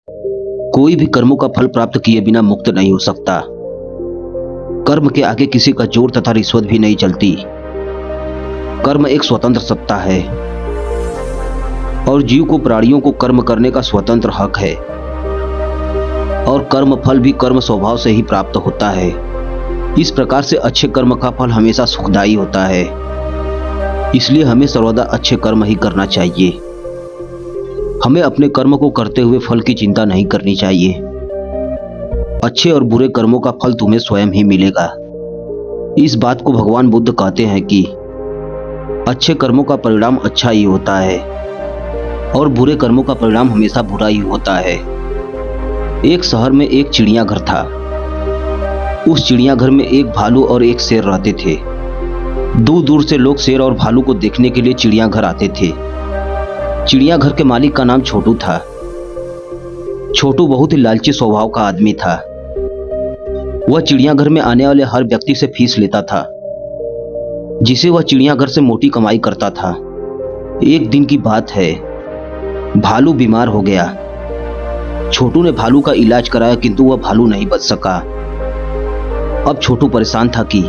कोई भी कर्मों का फल प्राप्त किए बिना मुक्त नहीं हो सकता। कर्म के आगे किसी का जोर तथा रिश्वत भी नहीं चलती। कर्म एक स्वतंत्र सत्ता है और जीव को, प्राणियों को कर्म करने का स्वतंत्र हक है। और कर्म फल भी कर्म स्वभाव से ही प्राप्त होता है। इस प्रकार से अच्छे कर्म का फल हमेशा सुखदायी होता है। इसलिए हमें सर्वदा अच्छे कर्म ही करना चाहिए। हमें अपने कर्म को करते हुए फल की चिंता नहीं करनी चाहिए। अच्छे और बुरे कर्मों का फल तुम्हें स्वयं ही मिलेगा। इस बात को भगवान बुद्ध कहते हैं कि अच्छे कर्मों का परिणाम अच्छा ही होता है और बुरे कर्मों का परिणाम हमेशा बुरा ही होता है। एक शहर में एक चिड़ियाघर था। उस चिड़ियाघर में एक भालू और एक शेर रहते थे। दूर दूर से लोग शेर और भालू को देखने के लिए चिड़ियाघर आते थे। चिड़ियाघर के मालिक का नाम छोटू था। छोटू बहुत ही लालची स्वभाव का आदमी था। वह चिड़ियाघर में आने वाले हर व्यक्ति से फीस लेता था, जिसे वह चिड़ियाघर से मोटी कमाई करता था। एक दिन की बात है, भालू बीमार हो गया। छोटू ने भालू का इलाज कराया, किंतु वह भालू नहीं बच सका। अब छोटू परेशान था कि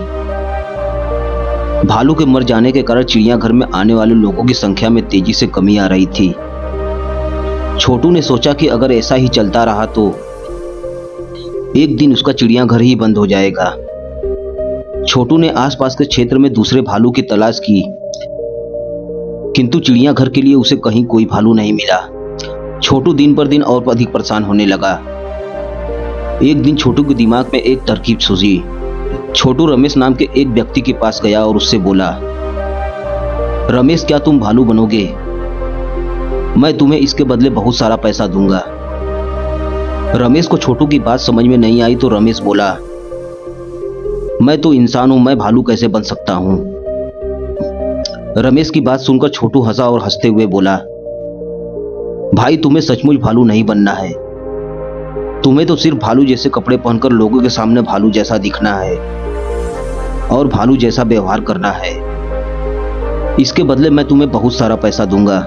भालू के मर जाने के कारण चिड़ियाघर में आने वाले लोगों की संख्या में तेजी से कमी आ रही थी। छोटू ने सोचा कि अगर ऐसा ही चलता रहा तो एक दिन उसका चिड़ियाघर ही बंद हो जाएगा। छोटू ने आसपास के क्षेत्र में दूसरे भालू की तलाश की, किंतु चिड़ियाघर के लिए उसे कहीं कोई भालू नहीं मिला। छोटू दिन पर दिन और अधिक परेशान होने लगा। एक दिन छोटू के दिमाग में एक तरकीब सूझी। छोटू रमेश नाम के एक व्यक्ति के पास गया और उससे बोला, रमेश, क्या तुम भालू बनोगे? मैं तुम्हें इसके बदले बहुत सारा पैसा दूंगा। रमेश को छोटू की बात समझ में नहीं आई तो रमेश बोला, मैं तो इंसान हूं, मैं भालू कैसे बन सकता हूं? रमेश की बात सुनकर छोटू हंसा और हंसते हुए बोला, भाई, तुम्हें सचमुच भालू नहीं बनना है। तुम्हें तो सिर्फ भालू जैसे कपड़े पहनकर लोगों के सामने भालू जैसा दिखना है और भालू जैसा व्यवहार करना है। इसके बदले मैं तुम्हें बहुत सारा पैसा दूंगा,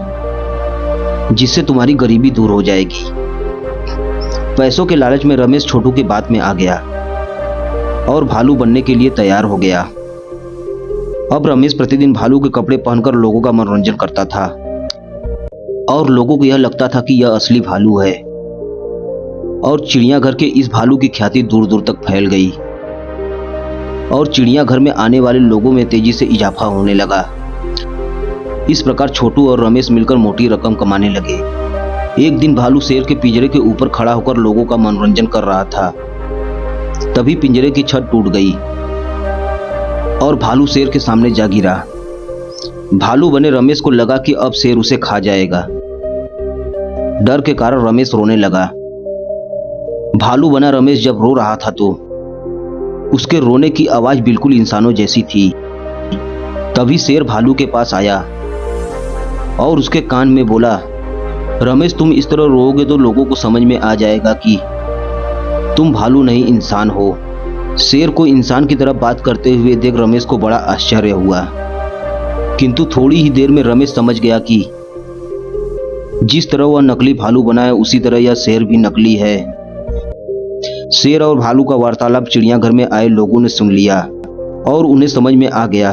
जिससे तुम्हारी गरीबी दूर हो जाएगी। पैसों के लालच में रमेश छोटू की बात में आ गया और भालू बनने के लिए तैयार हो गया। अब रमेश प्रतिदिन भालू के कपड़े पहनकर लोगों का मनोरंजन करता था और लोगों को यह लगता था कि यह असली भालू है। और चिड़ियाघर के इस भालू की ख्याति दूर दूर तक फैल गई और चिड़ियाघर में आने वाले लोगों में तेजी से इजाफा होने लगा। इस प्रकार छोटू और रमेश मिलकर मोटी रकम कमाने लगे। एक दिन भालू शेर के पिंजरे के ऊपर खड़ा होकर लोगों का मनोरंजन कर रहा था। तभी पिंजरे की छत टूट गई और भालू शेर के सामने जा गिरा। भालू बने रमेश को लगा कि अब शेर उसे खा जाएगा। डर के कारण रमेश रोने लगा। भालू बना रमेश जब रो रहा था तो उसके रोने की आवाज बिल्कुल इंसानों जैसी थी। तभी शेर भालू के पास आया और उसके कान में बोला, रमेश, तुम इस तरह रोओगे तो लोगों को समझ में आ जाएगा कि तुम भालू नहीं इंसान हो। शेर को इंसान की तरह बात करते हुए देख रमेश को बड़ा आश्चर्य हुआ, किंतु थोड़ी ही देर में रमेश समझ गया कि जिस तरह वह नकली भालू बना है उसी तरह यह शेर भी नकली है। शेर और भालू का वार्तालाप चिड़ियाघर में आए लोगों ने सुन लिया और उन्हें समझ में आ गया।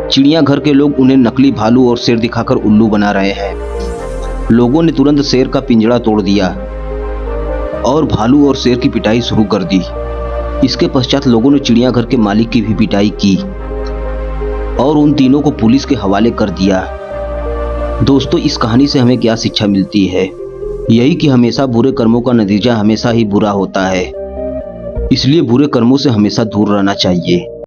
चिड़ियाघर के लोग उन्हें नकली भालू और शेर दिखाकर उल्लू बना रहे हैं। लोगों ने तुरंत शेर का पिंजरा तोड़ दिया और भालू और शेर की पिटाई शुरू कर दी। इसके पश्चात लोगों ने चिड़ियाघर के मालिक की भी पिटाई की और उन तीनों को पुलिस के हवाले कर दिया। दोस्तों, इस कहानी से हमें क्या शिक्षा मिलती है? यही कि हमेशा बुरे कर्मों का नतीजा हमेशा ही बुरा होता है। इसलिए बुरे कर्मों से हमेशा दूर रहना चाहिए।